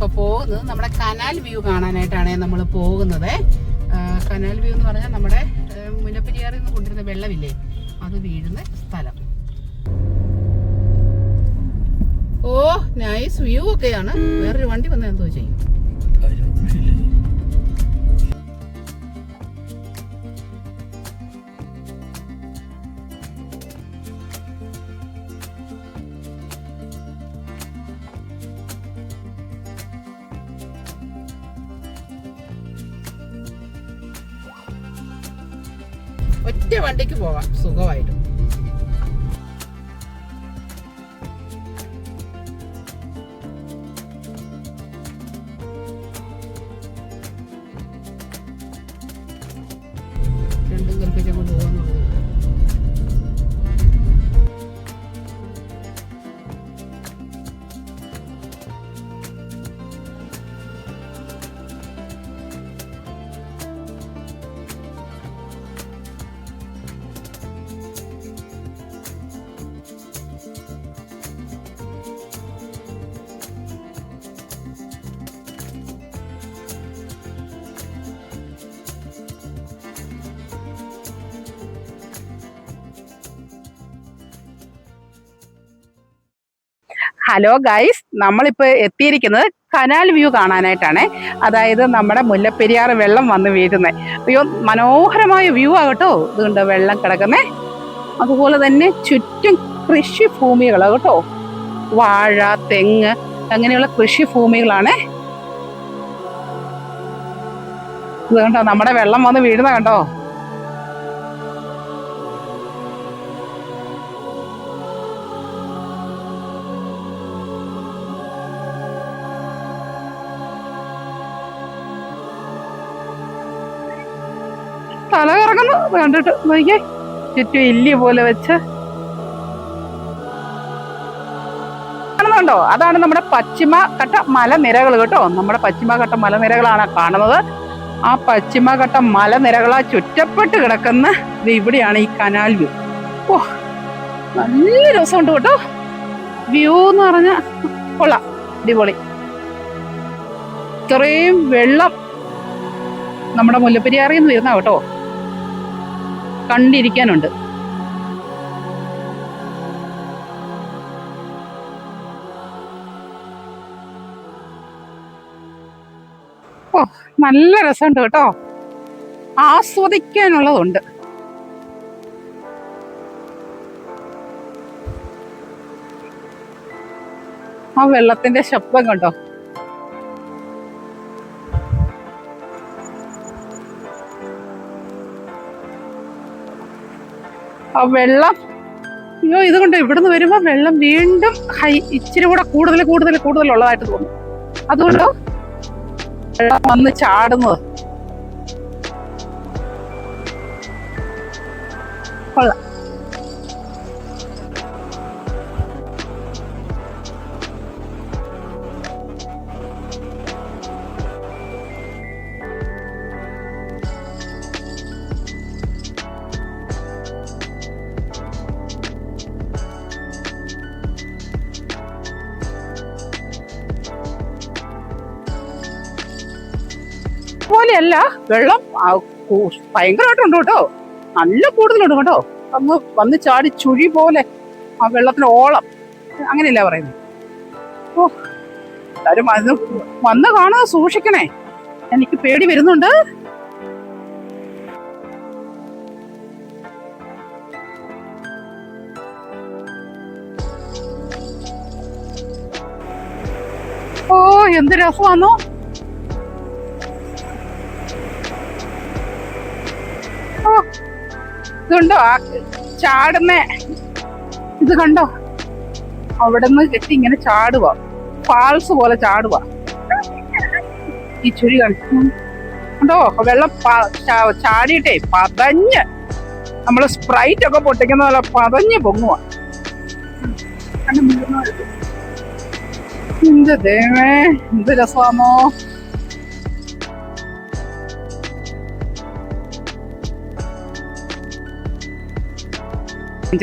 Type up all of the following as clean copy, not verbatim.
ഇപ്പൊ പോകുന്നത് നമ്മുടെ കനാൽ വ്യൂ കാണാനായിട്ടാണ് നമ്മൾ പോകുന്നത്. കനാൽ വ്യൂ എന്ന് പറഞ്ഞാൽ നമ്മുടെ മുല്ലപ്പെരിയാറിൽ നിന്ന് കൊണ്ടിരുന്ന വെള്ളമില്ലേ, അത് വീഴുന്ന സ്ഥലം. ഓ നൈസ് വ്യൂ ഒക്കെയാണ്. വേറൊരു വണ്ടി വന്നാൽ എന്തോ ചെയ്യും. ഒറ്റ വണ്ടിക്ക് പോവാം സുഖമായിട്ടും. രണ്ടും കൽപ്പിച്ചങ്ങോട്ട് പോകാന്നുള്ളത്. ഹലോ ഗൈസ്, നമ്മളിപ്പോൾ എത്തിയിരിക്കുന്നത് കനാൽ വ്യൂ കാണാനായിട്ടാണ്. അതായത് നമ്മുടെ മുല്ലപ്പെരിയാർ വെള്ളം വന്ന് വീഴുന്നത്. അയ്യോ മനോഹരമായ വ്യൂ ആകട്ടോ. ഇതുകൊണ്ട് വെള്ളം കിടക്കുന്നേ. അതുപോലെ തന്നെ ചുറ്റും കൃഷി ഭൂമികളാണ് കേട്ടോ. വാഴ, തെങ്ങ് അങ്ങനെയുള്ള കൃഷി ഭൂമികളാണ്. ഇത് കണ്ടോ, നമ്മുടെ വെള്ളം വന്ന് വീഴുന്ന കണ്ടോ. തല കറങ്ങുന്നു കണ്ടിട്ട്. നോക്കിയേ, ചുറ്റും ഇല്ലി പോലെ വെച്ച് കാണുന്നുണ്ടോ. അതാണ് നമ്മുടെ പശ്ചിമഘട്ട മലനിരകൾ കേട്ടോ. നമ്മുടെ പശ്ചിമഘട്ട മലനിരകളാണ് കാണുന്നത്. ആ പശ്ചിമഘട്ട മലനിരകളാ ചുറ്റപ്പെട്ട് കിടക്കുന്ന ഇവിടെയാണ് ഈ കനാൽ വ്യൂ. ഓ നല്ല രസമുണ്ട് കേട്ടോ. വ്യൂ എന്ന് പറഞ്ഞാൽ കൊള്ളാം, അടിപൊളി. ഇത്രയും വെള്ളം നമ്മുടെ മുല്ലപ്പെരിയാറിൽ നിന്ന് വരുന്ന കേട്ടോ, കണ്ടിരിക്കാനുണ്ട്. ഓ നല്ല രസമുണ്ട് കേട്ടോ, ആസ്വദിക്കാനുള്ളതുണ്ട്. ആ വെള്ളത്തിന്റെ ശബ്ദം കണ്ടോ. ആ വെള്ളം, അയ്യോ ഇതുകൊണ്ട് ഇവിടുന്ന് വരുമ്പോ വെള്ളം വീണ്ടും ഇച്ചിരി കൂടെ കൂടുതൽ ഉള്ളതായിട്ട് തോന്നും. അതുകൊണ്ട് വെള്ളം വന്ന് ചാടുന്നത് കൊള്ളാം. പോലെയല്ല, വെള്ളം ഭയങ്കരമായിട്ടുണ്ട് കേട്ടോ. നല്ല കൂടുതലുണ്ട് കേട്ടോ. അങ്ങ് വന്ന് ചാടി ചുഴി പോലെ ആ വെള്ളത്തിന് ഓളം, അങ്ങനെയല്ല പറയുന്നത്. ഓ എല്ലാരും വന്ന് കാണുക, സൂക്ഷിക്കണേ, എനിക്ക് പേടി വരുന്നുണ്ട്. ഓ എന്ത് രസമാണോ. ഇതുണ്ടോ ആ ചാടുന്ന ഇത് കണ്ടോ, അവിടെ നിന്ന് കെട്ടി ഇങ്ങനെ ചാടുക, ഫാൾസ് പോലെ ചാടുക. ഈ ചുഴി കണ്ടോ, വെള്ളം ചാടിയിട്ടേ പതഞ്ഞ്, നമ്മള് സ്പ്രൈറ്റ് ഒക്കെ പൊട്ടിക്കുന്ന പോലെ പതഞ്ഞ് പൊങ്ങുക. എന്ത് ദൈവമേ, എന്ത് രസമാണോ.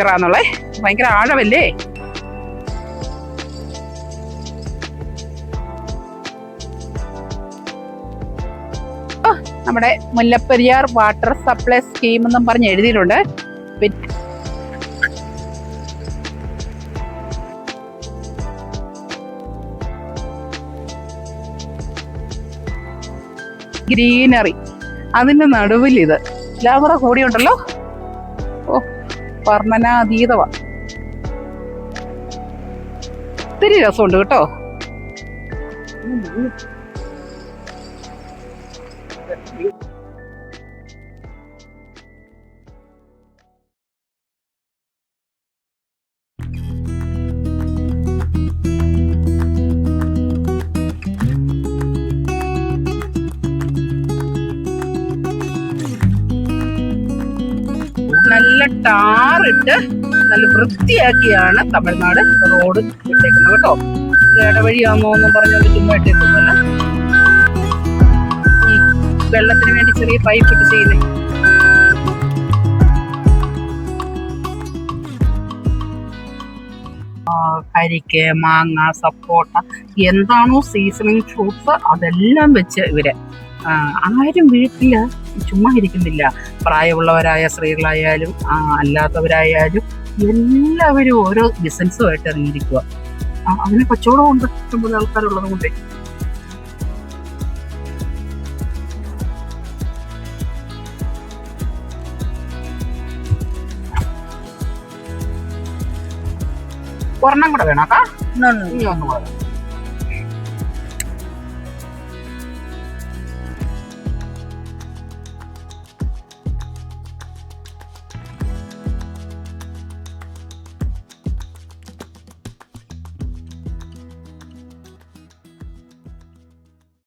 ാന്നുള്ളേ, ഭയങ്കര ആഴമല്ലേ. നമ്മുടെ മുല്ലപ്പെരിയാർ വാട്ടർ സപ്ലൈ സ്കീം എന്നും പറഞ്ഞ് എഴുതിയിട്ടുണ്ട്. പിന്നെ ഗ്രീനറി, അതിന്റെ നടുവിൽ ഇത് എല്ലാം കൂടെ കൂടിയുണ്ടല്ലോ. ഓ, വർണ്ണനാതീതമാ. ഒത്തിരി രസമുണ്ട് കേട്ടോ. നല്ല ടാറിട്ട് നല്ല വൃത്തിയാക്കിയാണ് തമിഴ്നാട് റോഡ് ഇട്ടേക്കുന്നത് കേട്ടോ. ഇടവഴിയാണോ എന്നും പറഞ്ഞുകൊണ്ട് ചുമ്മാ ഇട്ടേക്കുന്നല്ല. വെള്ളത്തിന് വേണ്ടി ചെറിയ പൈപ്പ് ഇട്ട് ചെയ്യുന്നേ. കരിക്ക്, മാങ്ങ, സപ്പോട്ട, എന്താണോ സീസണിങ് ഫ്രൂട്ട്സ് അതെല്ലാം വെച്ച് ഇവര് ആരും വീട്ടില് ചുമ്മാ ഇരിക്കുന്നില്ല. പ്രായമുള്ളവരായ സ്ത്രീകളായാലും അല്ലാത്തവരായാലും എല്ലാവരും ഓരോ ബിസിനസ്സുമായിട്ട് ഇറങ്ങിയിരിക്കുക. അതിന് കച്ചവടമുണ്ട്, ഇഷ്ടംപോലെ ആൾക്കാരുള്ളത് കൊണ്ട്. ഒരെണ്ണം കൂടെ വേണം. ഇനി ഒന്ന് പോലെ